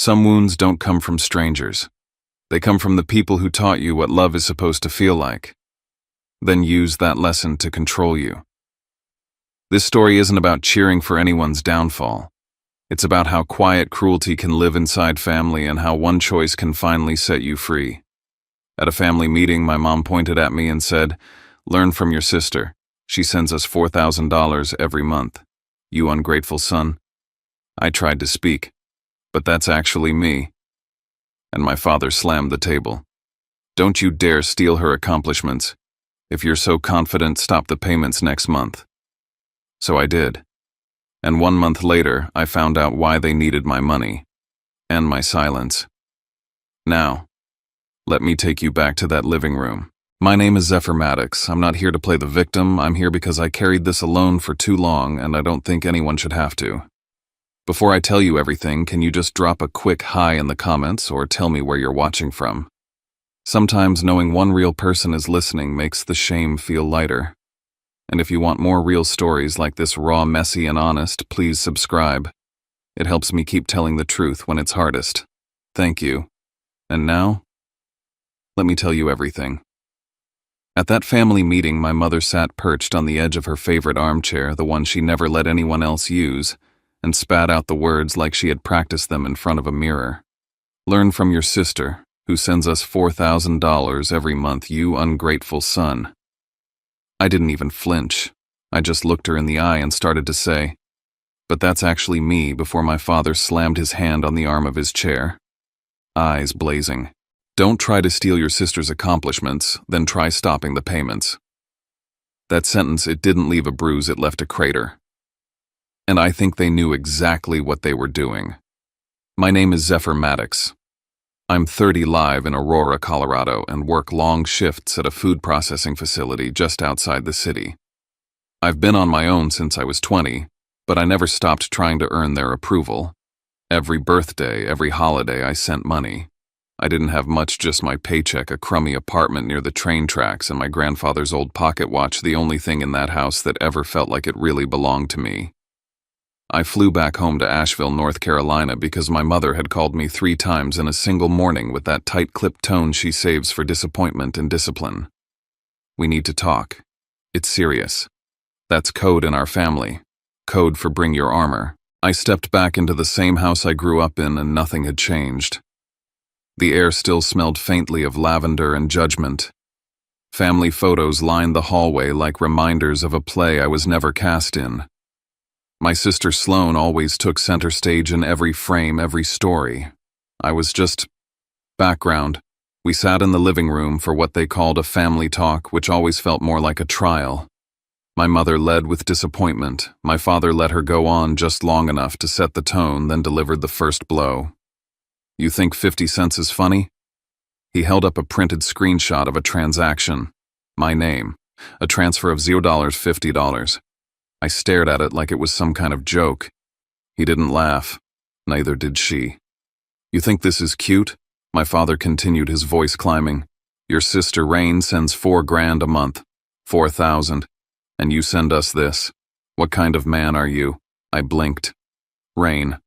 Some wounds don't come from strangers. They come from the people who taught you what love is supposed to feel like, then use that lesson to control you. This story isn't about cheering for anyone's downfall. It's about how quiet cruelty can live inside family and how one choice can finally set you free. At a family meeting, my mom pointed at me and said, "Learn from your sister. She sends us $4,000 every month. You ungrateful son." I tried to speak, but that's actually me. And my father slammed the table. "Don't you dare steal her accomplishments. If you're so confident, stop the payments next month." So I did. And 1 month later, I found out why they needed my money and my silence. Now, let me take you back to that living room. My name is Zephyr Maddox. I'm not here to play the victim. I'm here because I carried this alone for too long, and I don't think anyone should have to. Before I tell you everything, can you just drop a quick hi in the comments or tell me where you're watching from? Sometimes knowing one real person is listening makes the shame feel lighter. And if you want more real stories like this raw, messy, and honest, please subscribe. It helps me keep telling the truth when it's hardest. Thank you. And now, let me tell you everything. At that family meeting, my mother sat perched on the edge of her favorite armchair, the one she never let anyone else use, and spat out the words like she had practiced them in front of a mirror. "Learn from your sister, who sends us $4,000 every month, you ungrateful son." I didn't even flinch. I just looked her in the eye and started to say, "But that's actually me," before my father slammed his hand on the arm of his chair. Eyes blazing. "Don't try to steal your sister's accomplishments, then try stopping the payments." That sentence, it didn't leave a bruise, it left a crater. And I think they knew exactly what they were doing. My name is Zephyr Maddox. I'm 30 live in Aurora, Colorado, and work long shifts at a food processing facility just outside the city. I've been on my own since I was 20, but I never stopped trying to earn their approval. Every birthday, every holiday, I sent money. I didn't have much, just my paycheck, a crummy apartment near the train tracks, and my grandfather's old pocket watch, the only thing in that house that ever felt like it really belonged to me. I flew back home to Asheville, North Carolina, because my mother had called me 3 times in a single morning with that tight-clipped tone she saves for disappointment and discipline. "We need to talk. It's serious." That's code in our family. Code for bring your armor. I stepped back into the same house I grew up in, and nothing had changed. The air still smelled faintly of lavender and judgment. Family photos lined the hallway like reminders of a play I was never cast in. My sister Sloane always took center stage in every frame, every story. I was just background. We sat in the living room for what they called a family talk, which always felt more like a trial. My mother led with disappointment. My father let her go on just long enough to set the tone, then delivered the first blow. "You think 50 cents is funny?" He held up a printed screenshot of a transaction. My name. A transfer of $0, $50. I stared at it like it was some kind of joke. He didn't laugh. Neither did she. "You think this is cute?" My father continued, his voice climbing. "Your sister Rain sends $4,000 a month. 4,000. And you send us this. What kind of man are you?" I blinked. Rain.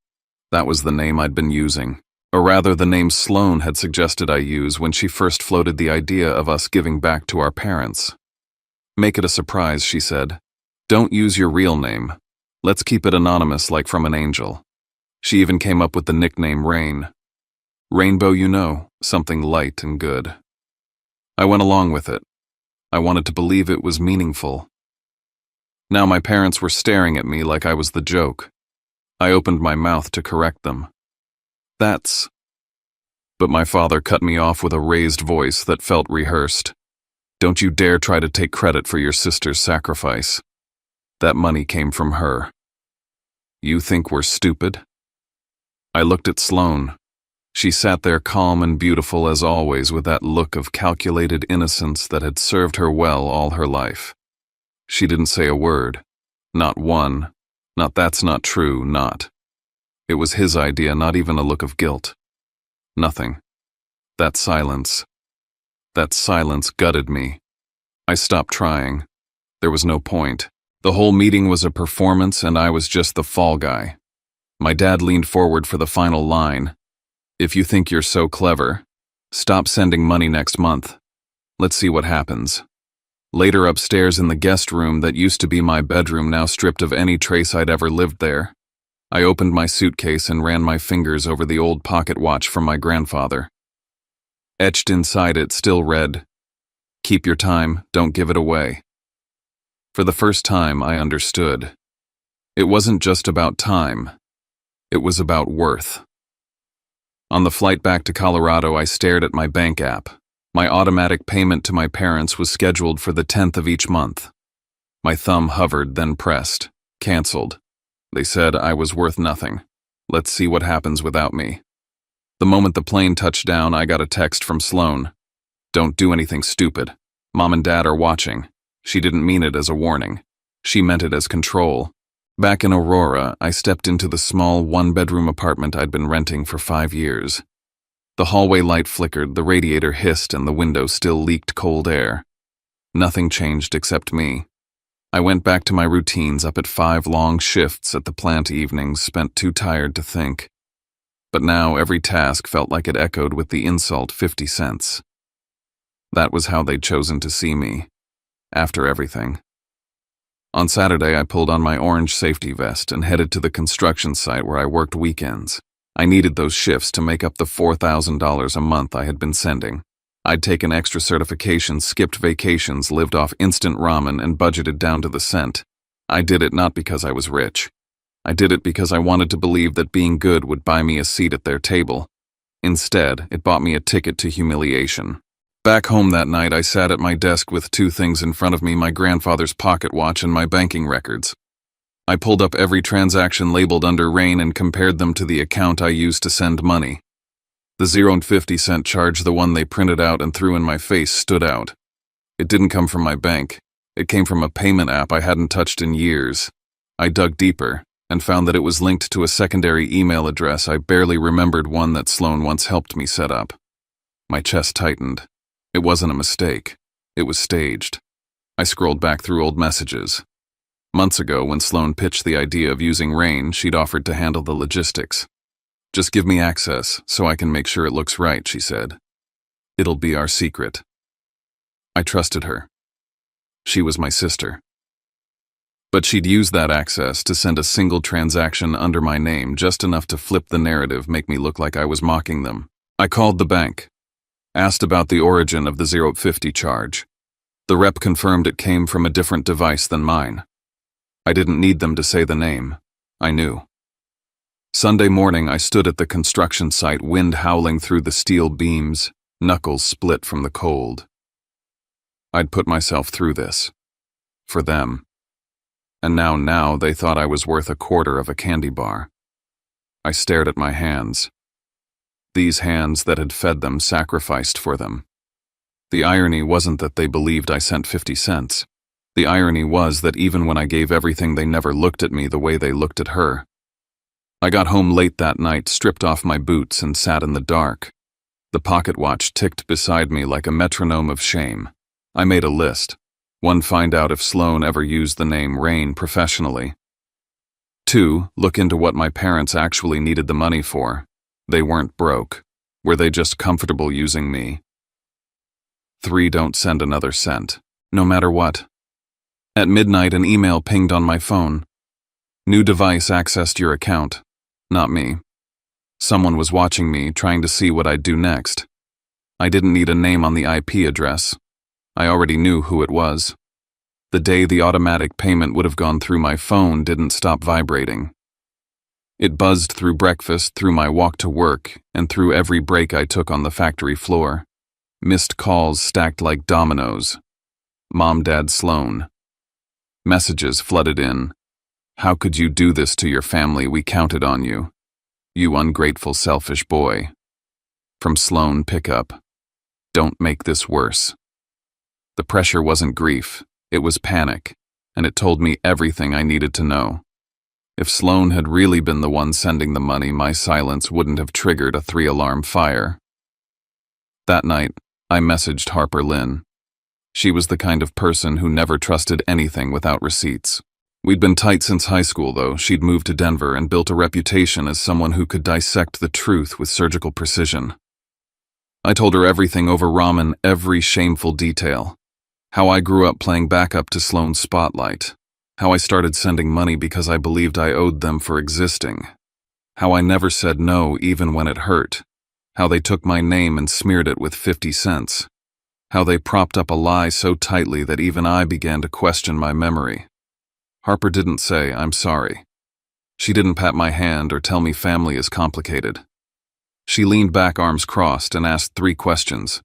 That was the name I'd been using. Or rather, the name Sloane had suggested I use when she first floated the idea of us giving back to our parents. "Make it a surprise," she said. "Don't use your real name. Let's keep it anonymous, like from an angel." She even came up with the nickname Rain. Rainbow, you know, something light and good. I went along with it. I wanted to believe it was meaningful. Now my parents were staring at me like I was the joke. I opened my mouth to correct them. "That's..." But my father cut me off with a raised voice that felt rehearsed. "Don't you dare try to take credit for your sister's sacrifice. That money came from her. You think we're stupid?" I looked at Sloane. She sat there calm and beautiful as always, with that look of calculated innocence that had served her well all her life. She didn't say a word. Not one. Not "that's not true," not. It was his idea, not even a look of guilt. Nothing. That silence gutted me. I stopped trying. There was no point. The whole meeting was a performance, and I was just the fall guy. My dad leaned forward for the final line. If you think you're so clever, stop sending money next month. Let's see what happens. Later upstairs in the guest room that used to be my bedroom, now stripped of any trace I'd ever lived there, I opened my suitcase and ran my fingers over the old pocket watch from my grandfather. Etched inside it still read, "Keep your time, don't give it away." For the first time, I understood. It wasn't just about time. It was about worth. On the flight back to Colorado, I stared at my bank app. My automatic payment to my parents was scheduled for the 10th of each month. My thumb hovered, then pressed. Canceled. They said I was worth nothing. Let's see what happens without me. The moment the plane touched down, I got a text from Sloan. "Don't do anything stupid. Mom and Dad are watching." She didn't mean it as a warning. She meant it as control. Back in Aurora, I stepped into the small one-bedroom apartment I'd been renting for 5 years. The hallway light flickered, the radiator hissed, and the window still leaked cold air. Nothing changed except me. I went back to my routines, up at 5 long shifts at the plant evenings, spent too tired to think. But now every task felt like it echoed with the insult 50 cents. That was how they'd chosen to see me, after everything. On Saturday, I pulled on my orange safety vest and headed to the construction site where I worked weekends. I needed those shifts to make up the $4,000 a month I had been sending. I'd taken extra certifications, skipped vacations, lived off instant ramen, and budgeted down to the cent. I did it not because I was rich. I did it because I wanted to believe that being good would buy me a seat at their table. Instead, it bought me a ticket to humiliation. Back home that night, I sat at my desk with 2 things in front of me: my grandfather's pocket watch and my banking records. I pulled up every transaction labeled under Rain and compared them to the account I used to send money. The 0.50 charge, the one they printed out and threw in my face, stood out. It didn't come from my bank. It came from a payment app I hadn't touched in years. I dug deeper and found that it was linked to a secondary email address I barely remembered, one that Sloan once helped me set up. My chest tightened. It wasn't a mistake. It was staged. I scrolled back through old messages. Months ago, when Sloan pitched the idea of using Rain, she'd offered to handle the logistics. "Just give me access so I can make sure it looks right," she said. "It'll be our secret." I trusted her. She was my sister. But she'd used that access to send a single transaction under my name, just enough to flip the narrative, make me look like I was mocking them. I called the bank, asked about the origin of the 0.50 charge. The rep confirmed it came from a different device than mine. I didn't need them to say the name. I knew. Sunday morning, I stood at the construction site, wind howling through the steel beams, knuckles split from the cold. I'd put myself through this. For them. And now they thought I was worth a quarter of a candy bar. I stared at my hands. These hands that had fed them, sacrificed for them. The irony wasn't that they believed I sent 50 cents. The irony was that even when I gave everything, they never looked at me the way they looked at her. I got home late that night, stripped off my boots, and sat in the dark. The pocket watch ticked beside me like a metronome of shame. I made a list. 1, find out if Sloan ever used the name Rain professionally. 2, look into what my parents actually needed the money for. They weren't broke. Were they just comfortable using me? 3, don't send another cent, no matter what. At midnight, an email pinged on my phone. New device accessed your account. Not me. Someone was watching me, trying to see what I'd do next. I didn't need a name on the IP address. I already knew who it was. The day the automatic payment would have gone through, my phone didn't stop vibrating. It buzzed through breakfast, through my walk to work, and through every break I took on the factory floor. Missed calls stacked like dominoes. Mom, Dad, Sloan. Messages flooded in. How could you do this to your family? We counted on you. You ungrateful, selfish boy. From Sloan, pickup. Don't make this worse. The pressure wasn't grief, it was panic, and it told me everything I needed to know. If Sloan had really been the one sending the money, my silence wouldn't have triggered a 3-alarm fire. That night, I messaged Harper Lynn. She was the kind of person who never trusted anything without receipts. We'd been tight since high school, though. She'd moved to Denver and built a reputation as someone who could dissect the truth with surgical precision. I told her everything over ramen, every shameful detail. How I grew up playing backup to Sloane's spotlight. How I started sending money because I believed I owed them for existing. How I never said no even when it hurt. How they took my name and smeared it with 50 cents. How they propped up a lie so tightly that even I began to question my memory. Harper didn't say, "I'm sorry." She didn't pat my hand or tell me family is complicated. She leaned back, arms crossed, and asked 3 questions.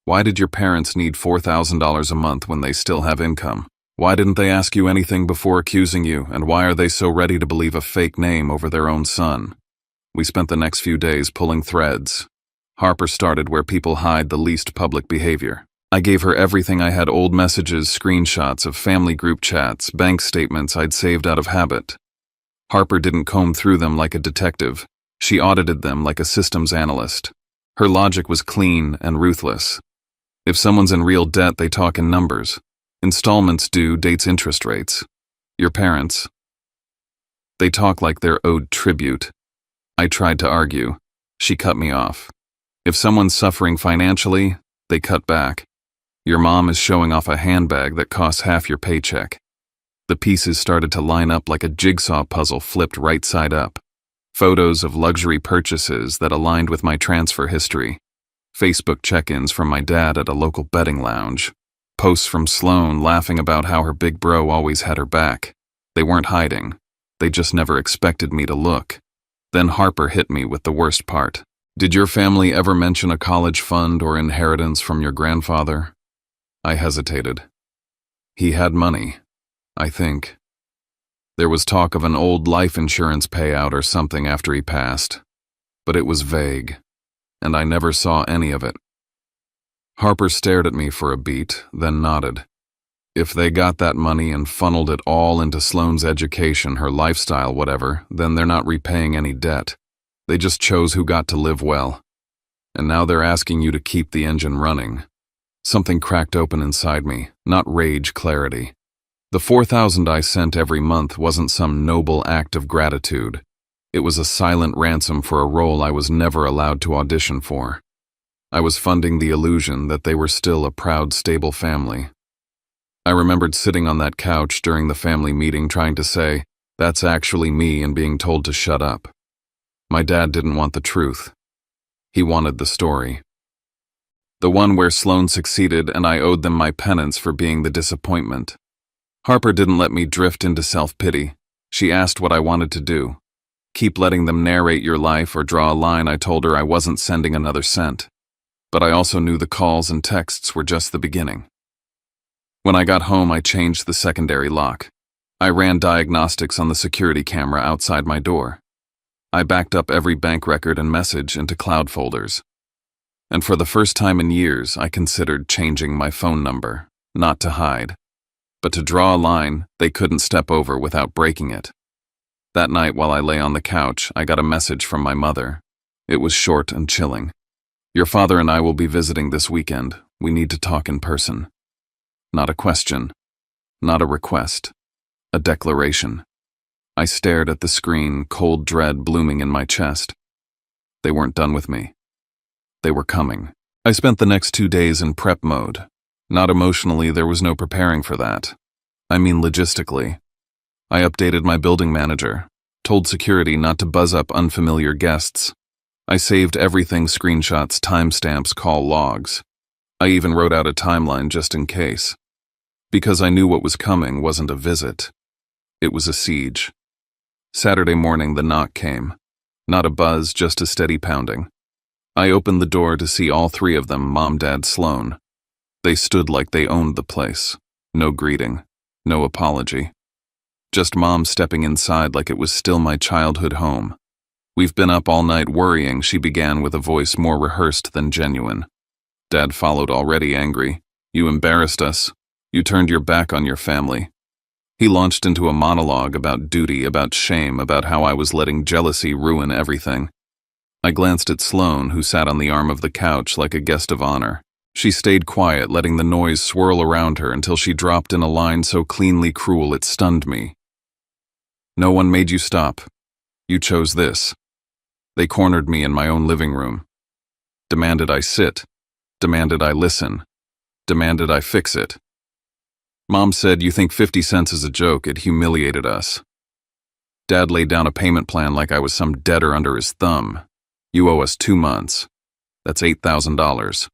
Why did your parents need $4,000 a month when they still have income? Why didn't they ask you anything before accusing you, and why are they so ready to believe a fake name over their own son? We spent the next few days pulling threads. Harper started where people hide the least public behavior. I gave her everything I had: old messages, screenshots of family group chats, bank statements I'd saved out of habit. Harper didn't comb through them like a detective. She audited them like a systems analyst. Her logic was clean and ruthless. If someone's in real debt, they talk in numbers. Installments due, dates, interest rates. Your parents, they talk like they're owed tribute. I tried to argue. She cut me off. If someone's suffering financially, they cut back. Your mom is showing off a handbag that costs half your paycheck. The pieces started to line up like a jigsaw puzzle flipped right side up. Photos of luxury purchases that aligned with my transfer history. Facebook check-ins from my dad at a local betting lounge. Posts from Sloane laughing about how her big bro always had her back. They weren't hiding. They just never expected me to look. Then Harper hit me with the worst part. Did your family ever mention a college fund or inheritance from your grandfather? I hesitated. He had money, I think. There was talk of an old life insurance payout or something after he passed, but it was vague, and I never saw any of it. Harper stared at me for a beat, then nodded. If they got that money and funneled it all into Sloane's education, her lifestyle, whatever, then they're not repaying any debt. They just chose who got to live well. And now they're asking you to keep the engine running. Something cracked open inside me, not rage, clarity. The $4,000 I sent every month wasn't some noble act of gratitude. It was a silent ransom for a role I was never allowed to audition for. I was funding the illusion that they were still a proud, stable family. I remembered sitting on that couch during the family meeting trying to say, "That's actually me," and being told to shut up. My dad didn't want the truth. He wanted the story. The one where Sloane succeeded and I owed them my penance for being the disappointment. Harper didn't let me drift into self-pity. She asked what I wanted to do. Keep letting them narrate your life or draw a line. I told her I wasn't sending another cent. But I also knew the calls and texts were just the beginning. When I got home, I changed the secondary lock. I ran diagnostics on the security camera outside my door. I backed up every bank record and message into cloud folders. And for the first time in years, I considered changing my phone number, not to hide, but to draw a line they couldn't step over without breaking it. That night, while I lay on the couch, I got a message from my mother. It was short and chilling. "Your father and I will be visiting this weekend. We need to talk in person." Not a question, not a request, a declaration. I stared at the screen, cold dread blooming in my chest. They weren't done with me. They were coming. I spent the next 2 days in prep mode. Not emotionally, there was no preparing for that. I mean logistically. I updated my building manager, told security not to buzz up unfamiliar guests. I saved everything: screenshots, timestamps, call logs. I even wrote out a timeline just in case. Because I knew what was coming wasn't a visit. It was a siege. Saturday morning, the knock came. Not a buzz, just a steady pounding. I opened the door to see all 3 of them, Mom, Dad, Sloane. They stood like they owned the place. No greeting, no apology. Just Mom stepping inside like it was still my childhood home. "We've been up all night worrying," she began with a voice more rehearsed than genuine. Dad followed, already angry. "You embarrassed us. You turned your back on your family." He launched into a monologue about duty, about shame, about how I was letting jealousy ruin everything. I glanced at Sloane, who sat on the arm of the couch like a guest of honor. She stayed quiet, letting the noise swirl around her until she dropped in a line so cleanly cruel it stunned me. No one made you stop. You chose this. They cornered me in my own living room. Demanded I sit. Demanded I listen. Demanded I fix it. Mom said, "You think 50 cents is a joke?" It humiliated us. Dad laid down a payment plan like I was some debtor under his thumb. "You owe us 2 months. That's $8,000.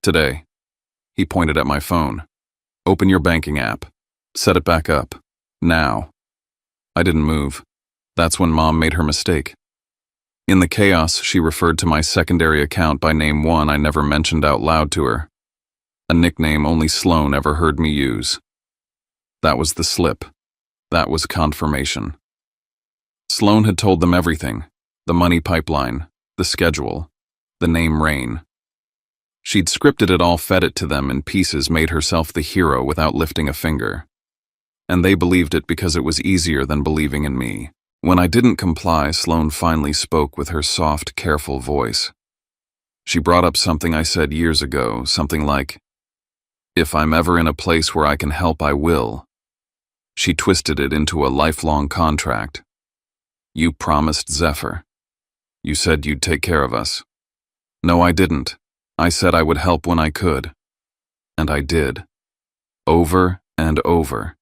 Today." He pointed at my phone. "Open your banking app. Set it back up. Now." I didn't move. That's when Mom made her mistake. In the chaos, she referred to my secondary account by name, one I never mentioned out loud to her. A nickname only Sloan ever heard me use. That was the slip. That was confirmation. Sloan had told them everything. The money pipeline, the schedule, the name Rain. She'd scripted it all, fed it to them in pieces, made herself the hero without lifting a finger. And they believed it because it was easier than believing in me. When I didn't comply, Sloan finally spoke with her soft, careful voice. She brought up something I said years ago, something like, "If I'm ever in a place where I can help, I will." She twisted it into a lifelong contract. "You promised Zephyr. You said you'd take care of us." "No, I didn't. I said I would help when I could." And I did. Over and over.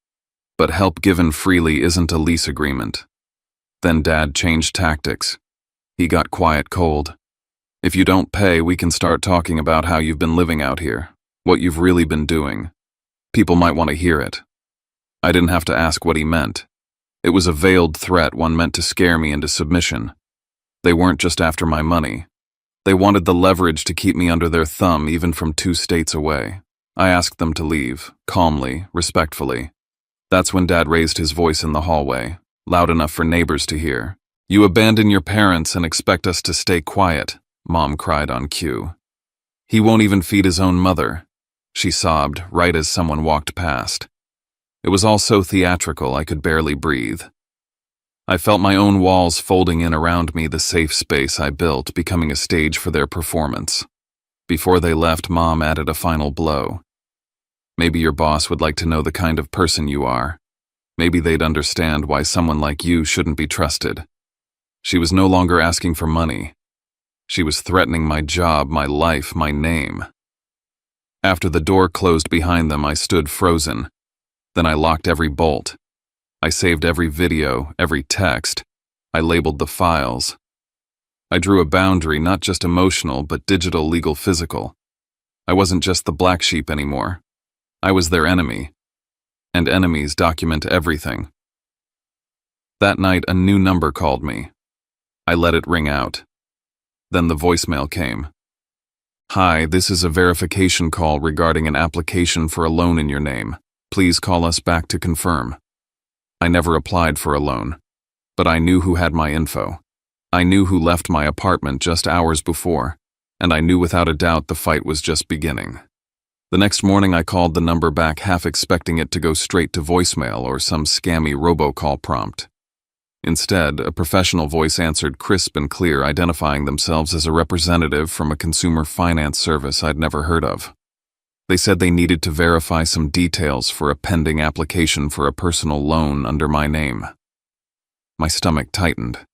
But help given freely isn't a lease agreement. Then Dad changed tactics. He got quiet cold. "If you don't pay, we can start talking about how you've been living out here, what you've really been doing. People might want to hear it." I didn't have to ask what he meant. It was a veiled threat, one meant to scare me into submission. They weren't just after my money. They wanted the leverage to keep me under their thumb, even from 2 states away. I asked them to leave, calmly, respectfully. That's when Dad raised his voice in the hallway, loud enough for neighbors to hear. "You abandon your parents and expect us to stay quiet," Mom cried on cue. "He won't even feed his own mother," she sobbed right as someone walked past. It was all so theatrical I could barely breathe. I felt my own walls folding in around me, the safe space I built becoming a stage for their performance. Before they left, Mom added a final blow. "Maybe your boss would like to know the kind of person you are. Maybe they'd understand why someone like you shouldn't be trusted." She was no longer asking for money. She was threatening my job, my life, my name. After the door closed behind them, I stood frozen. Then I locked every bolt. I saved every video, every text. I labeled the files. I drew a boundary, not just emotional, but digital, legal, physical. I wasn't just the black sheep anymore. I was their enemy. And enemies document everything. That night, a new number called me. I let it ring out. Then the voicemail came. "Hi, this is a verification call regarding an application for a loan in your name. Please call us back to confirm." I never applied for a loan, but I knew who had my info. I knew who left my apartment just hours before, and I knew without a doubt the fight was just beginning. The next morning I called the number back, half expecting it to go straight to voicemail or some scammy robocall prompt. Instead, a professional voice answered, crisp and clear, identifying themselves as a representative from a consumer finance service I'd never heard of. They said they needed to verify some details for a pending application for a personal loan under my name. My stomach tightened.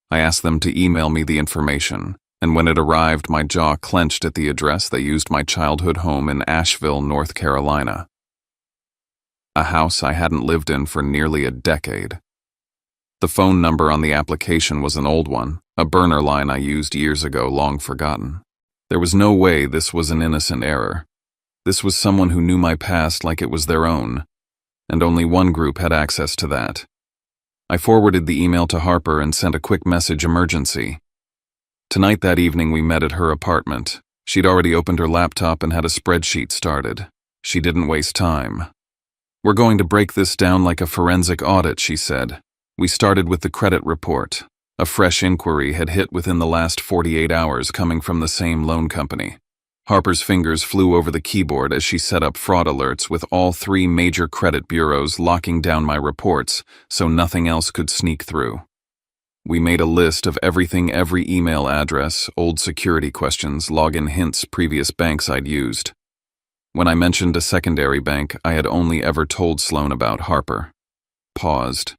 I asked them to email me the information, and when it arrived, my jaw clenched at the address they used: my childhood home in Asheville, North Carolina. A house I hadn't lived in for nearly a decade. The phone number on the application was an old one, a burner line I used years ago, long forgotten. There was no way this was an innocent error. This was someone who knew my past like it was their own, and only one group had access to that. I forwarded the email to Harper and sent a quick message: emergency. Tonight that evening we met at her apartment. She'd already opened her laptop and had a spreadsheet started. She didn't waste time. "We're going to break this down like a forensic audit," she said. We started with the credit report. A fresh inquiry had hit within the last 48 hours, coming from the same loan company. Harper's fingers flew over the keyboard as she set up fraud alerts, with all 3 major credit bureaus locking down my reports so nothing else could sneak through. We made a list of everything: every email address, old security questions, login hints, previous banks I'd used. When I mentioned a secondary bank I had only ever told Sloan about, Harper paused.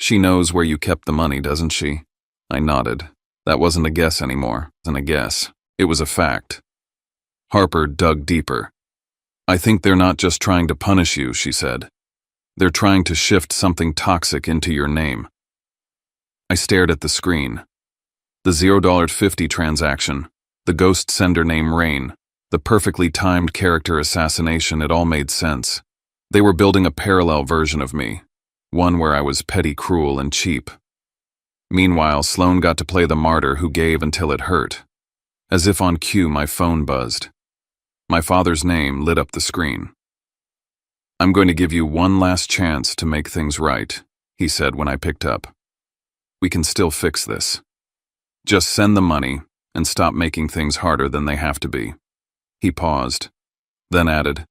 She knows where you kept the money, doesn't she? I nodded. That wasn't a guess anymore. It wasn't a guess. It was a fact. Harper dug deeper. I think they're not just trying to punish you, she said. They're trying to shift something toxic into your name. I stared at the screen. The $0.50 transaction, the ghost sender name Rain, the perfectly timed character assassination, it all made sense. They were building a parallel version of me, one where I was petty, cruel, and cheap. Meanwhile, Sloane got to play the martyr who gave until it hurt. As if on cue, my phone buzzed. My father's name lit up the screen. I'm going to give you one last chance to make things right, he said when I picked up. We can still fix this. Just send the money and stop making things harder than they have to be. He paused, then added,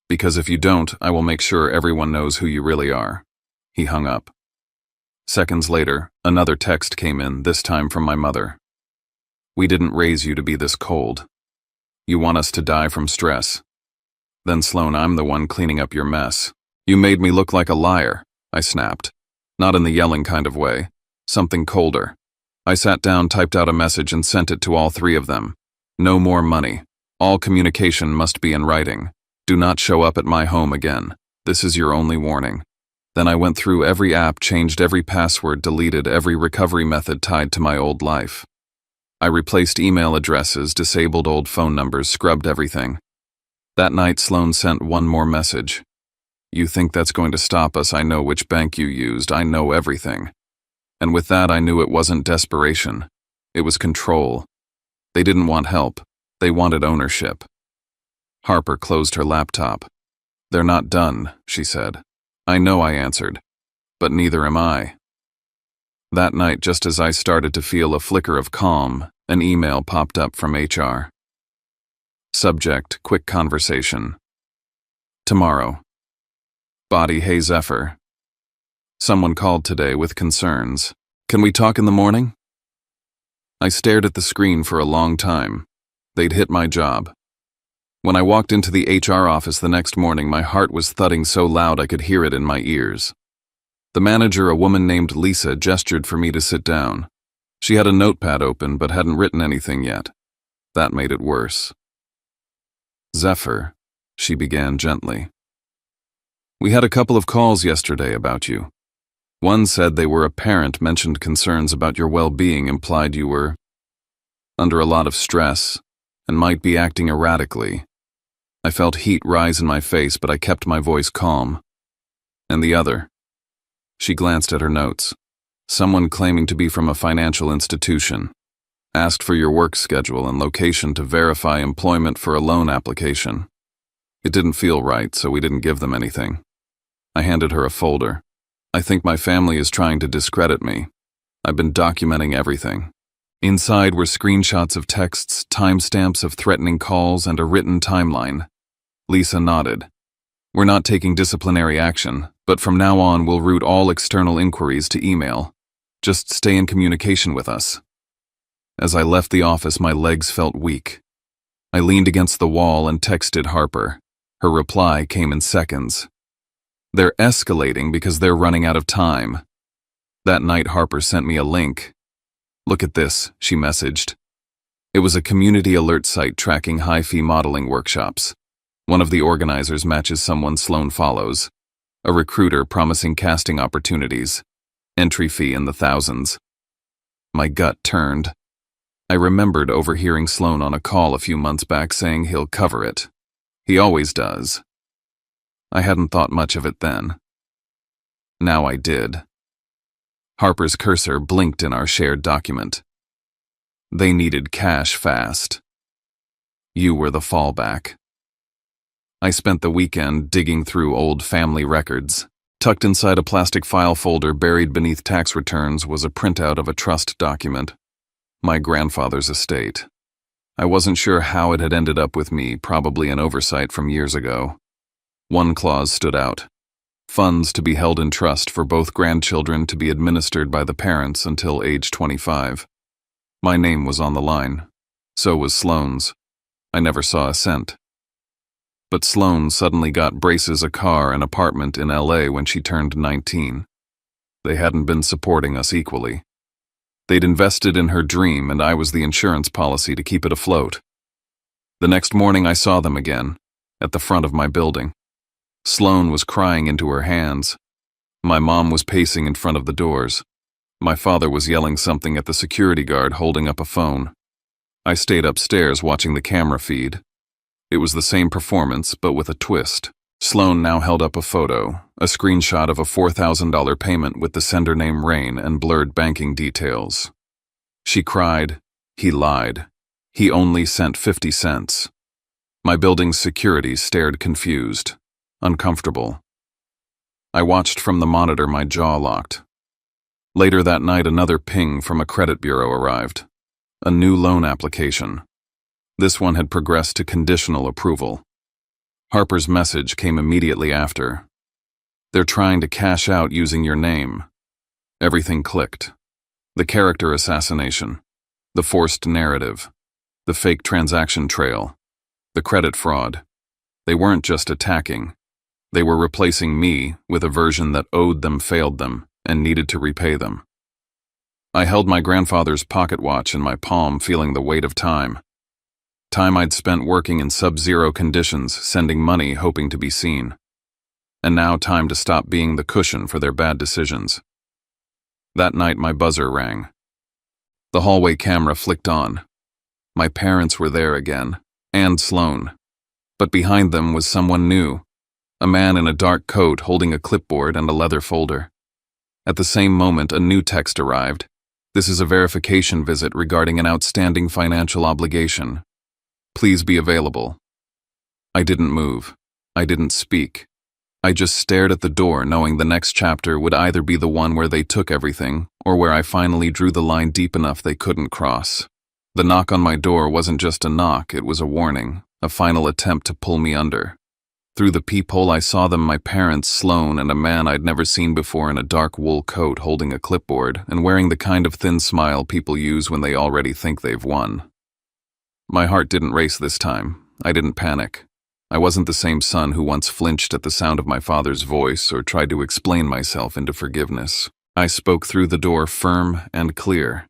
because if you don't, I will make sure everyone knows who you really are. He hung up. Seconds later, another text came in, this time from my mother. We didn't raise you to be this cold. You want us to die from stress. Then Sloane, I'm the one cleaning up your mess. You made me look like a liar, I snapped. Not in the yelling kind of way. Something colder. I sat down, typed out a message, and sent it to all three of them. No more money. All communication must be in writing. Do not show up at my home again. This is your only warning. Then I went through every app, changed every password, deleted every recovery method tied to my old life. I replaced email addresses, disabled old phone numbers, scrubbed everything. That night, Sloane sent one more message. You think that's going to stop us? I know which bank you used. I know everything. And with that, I knew it wasn't desperation. It was control. They didn't want help. They wanted ownership. Harper closed her laptop. They're not done, she said. I know, I answered. But neither am I. That night, just as I started to feel a flicker of calm, an email popped up from HR. Subject, quick conversation. Tomorrow. Body, hey Zephyr. Someone called today with concerns. Can we talk in the morning? I stared at the screen for a long time. They'd hit my job. When I walked into the HR office the next morning, my heart was thudding so loud I could hear it in my ears. The manager, a woman named Lisa, gestured for me to sit down. She had a notepad open but hadn't written anything yet. That made it worse. Zephyr, she began gently. We had a couple of calls yesterday about you. One said they were a parent, mentioned concerns about your well-being, implied you were under a lot of stress and might be acting erratically. I felt heat rise in my face, but I kept my voice calm. And the other? She glanced at her notes. Someone claiming to be from a financial institution. Asked for your work schedule and location to verify employment for a loan application. It didn't feel right, so we didn't give them anything. I handed her a folder. I think my family is trying to discredit me. I've been documenting everything. Inside were screenshots of texts, timestamps of threatening calls, and a written timeline. Lisa nodded. We're not taking disciplinary action, but from now on we'll route all external inquiries to email. Just stay in communication with us. As I left the office, my legs felt weak. I leaned against the wall and texted Harper. Her reply came in seconds. They're escalating because they're running out of time. That night, Harper sent me a link. Look at this, she messaged. It was a community alert site tracking high-fee modeling workshops. One of the organizers matches someone Sloane follows. A recruiter promising casting opportunities. Entry fee in the thousands. My gut turned. I remembered overhearing Sloane on a call a few months back saying he'll cover it. He always does. I hadn't thought much of it then. Now I did. Harper's cursor blinked in our shared document. They needed cash fast. You were the fallback. I spent the weekend digging through old family records. Tucked inside a plastic file folder buried beneath tax returns was a printout of a trust document. My grandfather's estate. I wasn't sure how it had ended up with me, probably an oversight from years ago. One clause stood out. Funds to be held in trust for both grandchildren to be administered by the parents until age 25. My name was on the line. So was Sloane's. I never saw a cent. But Sloane suddenly got braces, a car, an apartment in LA when she turned 19. They hadn't been supporting us equally. They'd invested in her dream, and I was the insurance policy to keep it afloat. The next morning I saw them again, at the front of my building. Sloan was crying into her hands. My mom was pacing in front of the doors. My father was yelling something at the security guard holding up a phone. I stayed upstairs watching the camera feed. It was the same performance, but with a twist. Sloan now held up a photo, a screenshot of a $4,000 payment with the sender name Rain and blurred banking details. She cried, "He lied. He only sent 50 cents. My building's security stared confused, uncomfortable. I watched from the monitor, my jaw locked. Later that night, another ping from a credit bureau arrived. A new loan application. This one had progressed to conditional approval. Harper's message came immediately after. "They're trying to cash out using your name." Everything clicked. The character assassination, the forced narrative, the fake transaction trail, the credit fraud. They weren't just attacking. They were replacing me with a version that owed them, failed them, and needed to repay them. I held my grandfather's pocket watch in my palm, feeling the weight of time. Time I'd spent working in sub-zero conditions, sending money, hoping to be seen. And now time to stop being the cushion for their bad decisions. That night my buzzer rang. The hallway camera flicked on. My parents were there again, and Sloan. But behind them was someone new. A man in a dark coat holding a clipboard and a leather folder. At the same moment, a new text arrived. "This is a verification visit regarding an outstanding financial obligation. Please be available." I didn't move. I didn't speak. I just stared at the door, knowing the next chapter would either be the one where they took everything, or where I finally drew the line deep enough they couldn't cross. The knock on my door wasn't just a knock, it was a warning, a final attempt to pull me under. Through the peephole I saw them, my parents, Sloan, and a man I'd never seen before in a dark wool coat holding a clipboard and wearing the kind of thin smile people use when they already think they've won. My heart didn't race this time. I didn't panic. I wasn't the same son who once flinched at the sound of my father's voice or tried to explain myself into forgiveness. I spoke through the door, firm and clear.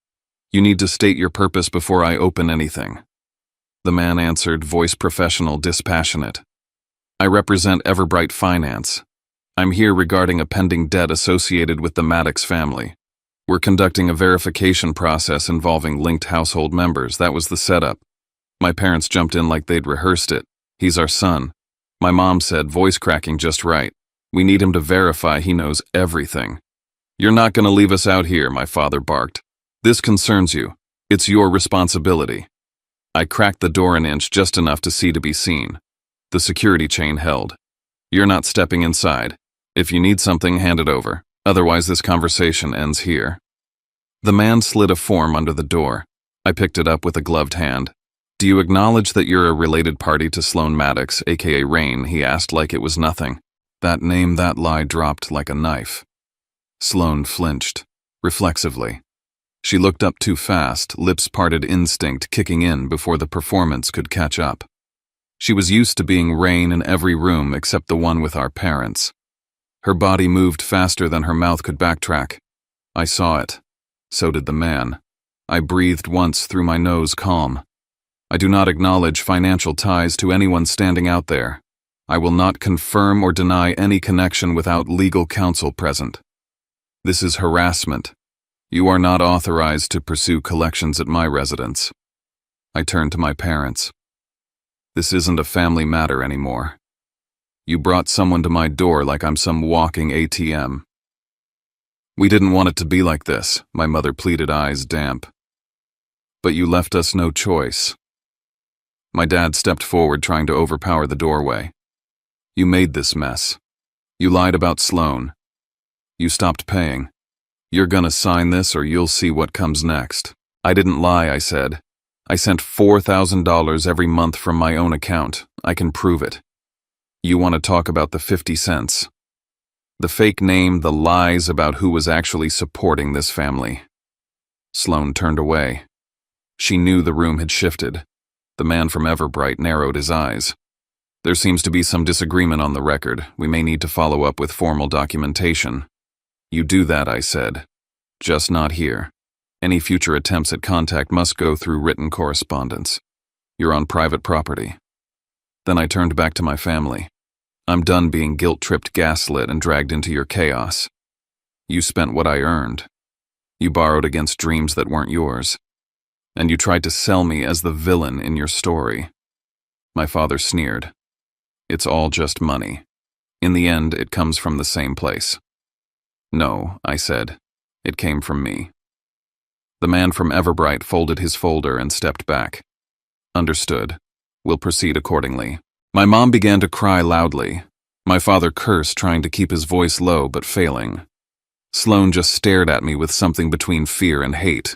"You need to state your purpose before I open anything." The man answered, voice professional, dispassionate. "I represent Everbright Finance. I'm here regarding a pending debt associated with the Maddox family. We're conducting a verification process involving linked household members. That was the setup." My parents jumped in like they'd rehearsed it. "He's our son." My mom said, voice cracking just right. "We need him to verify he knows everything." "You're not going to leave us out here," my father barked. "This concerns you. It's your responsibility." I cracked the door an inch, just enough to see to be seen. The security chain held. "You're not stepping inside. If you need something, hand it over. Otherwise, this conversation ends here." The man slid a form under the door. I picked it up with a gloved hand. "Do you acknowledge that you're a related party to Sloan Maddox, aka Rain?" he asked like it was nothing. That name, that lie dropped like a knife. Sloan flinched, reflexively. She looked up too fast, lips parted, instinct kicking in before the performance could catch up. She was used to being Rain in every room except the one with our parents. Her body moved faster than her mouth could backtrack. I saw it. So did the man. I breathed once through my nose, calm. "I do not acknowledge financial ties to anyone standing out there. I will not confirm or deny any connection without legal counsel present. This is harassment. You are not authorized to pursue collections at my residence." I turned to my parents. "This isn't a family matter anymore. You brought someone to my door like I'm some walking ATM." "We didn't want it to be like this," my mother pleaded, eyes damp. "But you left us no choice." My dad stepped forward, trying to overpower the doorway. "You made this mess. You lied about Sloan. You stopped paying. You're gonna sign this or you'll see what comes next." "I didn't lie," I said. "I sent $4,000 every month from my own account. I can prove it. You want to talk about the 50 cents? The fake name, the lies about who was actually supporting this family." Sloan turned away. She knew the room had shifted. The man from Everbright narrowed his eyes. "There seems to be some disagreement on the record. We may need to follow up with formal documentation." You do that, I said. Just not here. Any future attempts at contact must go through written correspondence. You're on private property. Then I turned back to my family. I'm done being guilt-tripped, gaslit, and dragged into your chaos. You spent what I earned. You borrowed against dreams that weren't yours. And you tried to sell me as the villain in your story. My father sneered. It's all just money. In the end, it comes from the same place. No, I said. It came from me. The man from Everbright folded his folder and stepped back. Understood. We'll proceed accordingly. My mom began to cry loudly. My father cursed, trying to keep his voice low but failing. Sloan just stared at me with something between fear and hate.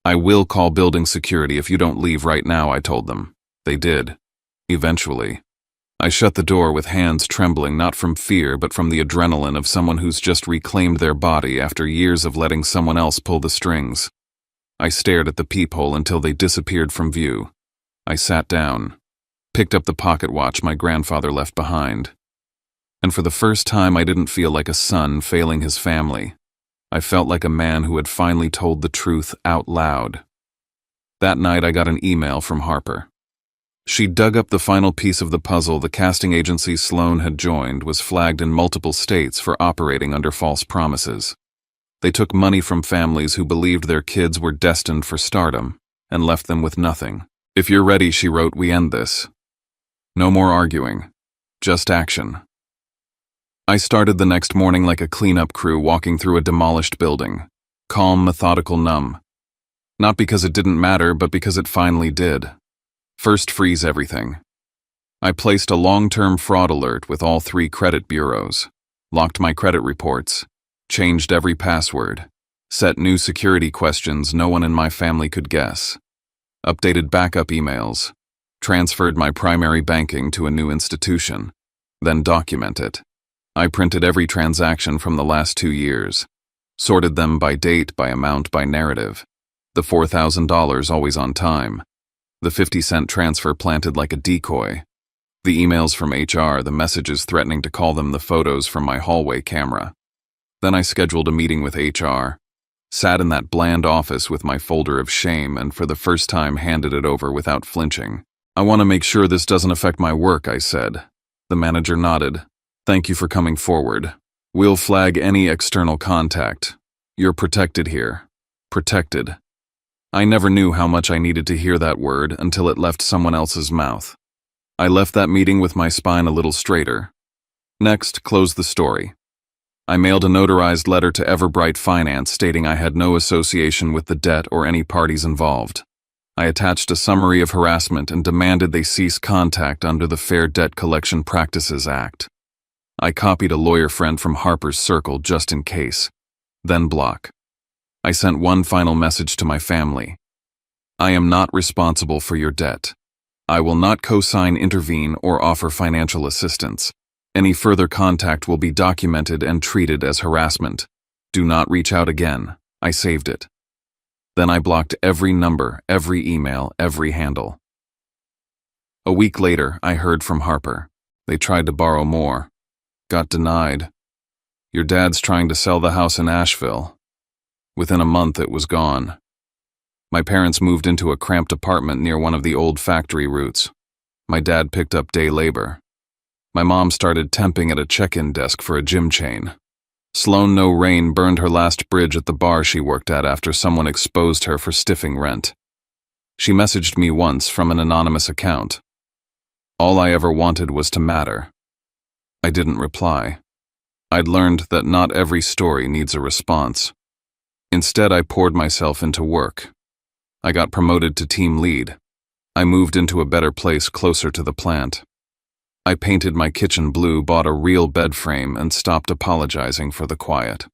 I will call building security if you don't leave right now, I told them. They did. Eventually. I shut the door with hands trembling, not from fear but from the adrenaline of someone who's just reclaimed their body after years of letting someone else pull the strings. I stared at the peephole until they disappeared from view. I sat down, picked up the pocket watch my grandfather left behind. And for the first time, I didn't feel like a son failing his family. I felt like a man who had finally told the truth out loud. That night, I got an email from Harper. She dug up the final piece of the puzzle. The casting agency Sloan had joined was flagged in multiple states for operating under false promises. They took money from families who believed their kids were destined for stardom and left them with nothing. If you're ready, she wrote, we end this. No more arguing. Just action. I started the next morning like a cleanup crew walking through a demolished building. Calm, methodical, numb. Not because it didn't matter, but because it finally did. First, freeze everything. I placed a long-term fraud alert with all 3 credit bureaus, locked my credit reports, changed every password, set new security questions no one in my family could guess, updated backup emails, transferred my primary banking to a new institution, then document it. I printed every transaction from the last 2 years, sorted them by date, by amount, by narrative. The $4,000 always on time. The 50-cent transfer planted like a decoy. The emails from HR, the messages threatening to call them, the photos from my hallway camera. Then I scheduled a meeting with HR, sat in that bland office with my folder of shame, and for the first time handed it over without flinching. I want to make sure this doesn't affect my work, I said. The manager nodded. Thank you for coming forward. We'll flag any external contact. You're protected here. Protected. I never knew how much I needed to hear that word until it left someone else's mouth. I left that meeting with my spine a little straighter. Next, close the story. I mailed a notarized letter to Everbright Finance stating I had no association with the debt or any parties involved. I attached a summary of harassment and demanded they cease contact under the Fair Debt Collection Practices Act. I copied a lawyer friend from Harper's Circle just in case. Then block. I sent one final message to my family. I am not responsible for your debt. I will not co-sign, intervene, or offer financial assistance. Any further contact will be documented and treated as harassment. Do not reach out again. I saved it. Then I blocked every number, every email, every handle. A week later, I heard from Harper. They tried to borrow more. Got denied. Your dad's trying to sell the house in Asheville. Within a month, it was gone. My parents moved into a cramped apartment near one of the old factory routes. My dad picked up day labor. My mom started temping at a check-in desk for a gym chain. Sloan No Rain burned her last bridge at the bar she worked at after someone exposed her for stiffing rent. She messaged me once from an anonymous account. All I ever wanted was to matter. I didn't reply. I'd learned that not every story needs a response. Instead, I poured myself into work. I got promoted to team lead. I moved into a better place closer to the plant. I painted my kitchen blue, bought a real bed frame, and stopped apologizing for the quiet.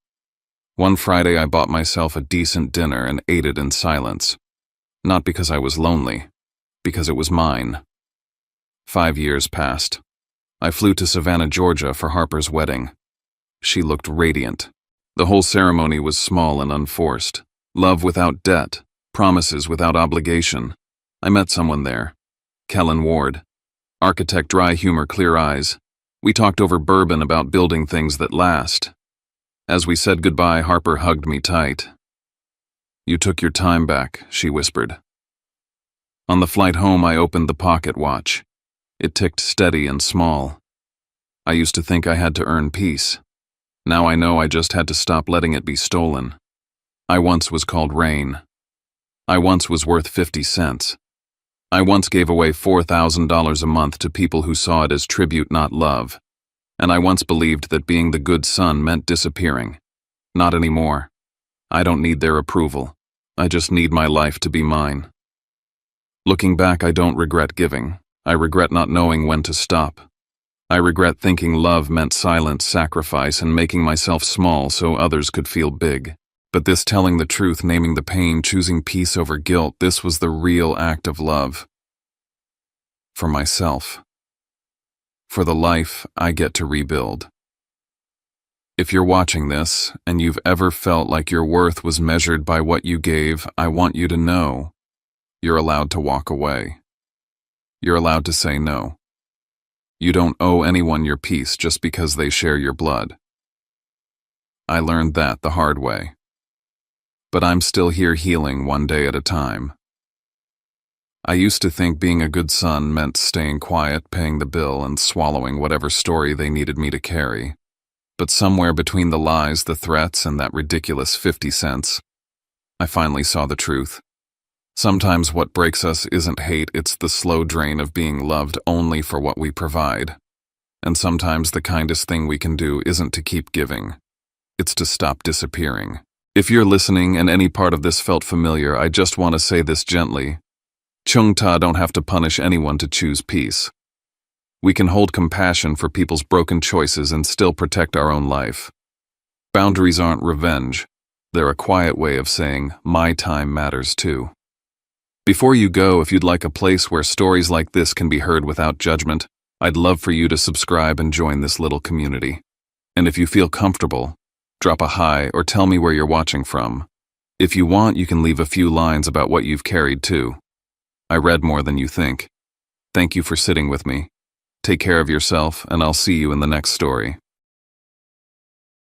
One Friday, I bought myself a decent dinner and ate it in silence. Not because I was lonely, because it was mine. 5 years passed. I flew to Savannah, Georgia for Harper's wedding. She looked radiant. The whole ceremony was small and unforced. Love without debt, promises without obligation. I met someone there. Kellen Ward. Architect, dry humor, clear eyes. We talked over bourbon about building things that last. As we said goodbye, Harper hugged me tight. "You took your time back," she whispered. On the flight home, I opened the pocket watch. It ticked steady and small. I used to think I had to earn peace. Now I know I just had to stop letting it be stolen. I once was called Rain. I once was worth 50 cents. I once gave away $4,000 a month to people who saw it as tribute, not love. And I once believed that being the good son meant disappearing. Not anymore. I don't need their approval. I just need my life to be mine. Looking back, I don't regret giving. I regret not knowing when to stop. I regret thinking love meant silent sacrifice and making myself small so others could feel big. But this telling the truth, naming the pain, choosing peace over guilt, this was the real act of love. For myself. For the life I get to rebuild. If you're watching this, and you've ever felt like your worth was measured by what you gave, I want you to know you're allowed to walk away. You're allowed to say no. You don't owe anyone your peace just because they share your blood. I learned that the hard way. But I'm still here healing one day at a time. I used to think being a good son meant staying quiet, paying the bill, and swallowing whatever story they needed me to carry. But somewhere between the lies, the threats, and that ridiculous 50 cents, I finally saw the truth. Sometimes what breaks us isn't hate, it's the slow drain of being loved only for what we provide. And sometimes the kindest thing we can do isn't to keep giving. It's to stop disappearing. If you're listening and any part of this felt familiar, I just want to say this gently. Chung Ta don't have to punish anyone to choose peace. We can hold compassion for people's broken choices and still protect our own life. Boundaries aren't revenge. They're a quiet way of saying, my time matters too. Before you go, if you'd like a place where stories like this can be heard without judgment, I'd love for you to subscribe and join this little community. And if you feel comfortable, drop a hi or tell me where you're watching from. If you want, you can leave a few lines about what you've carried too. I read more than you think. Thank you for sitting with me. Take care of yourself, and I'll see you in the next story.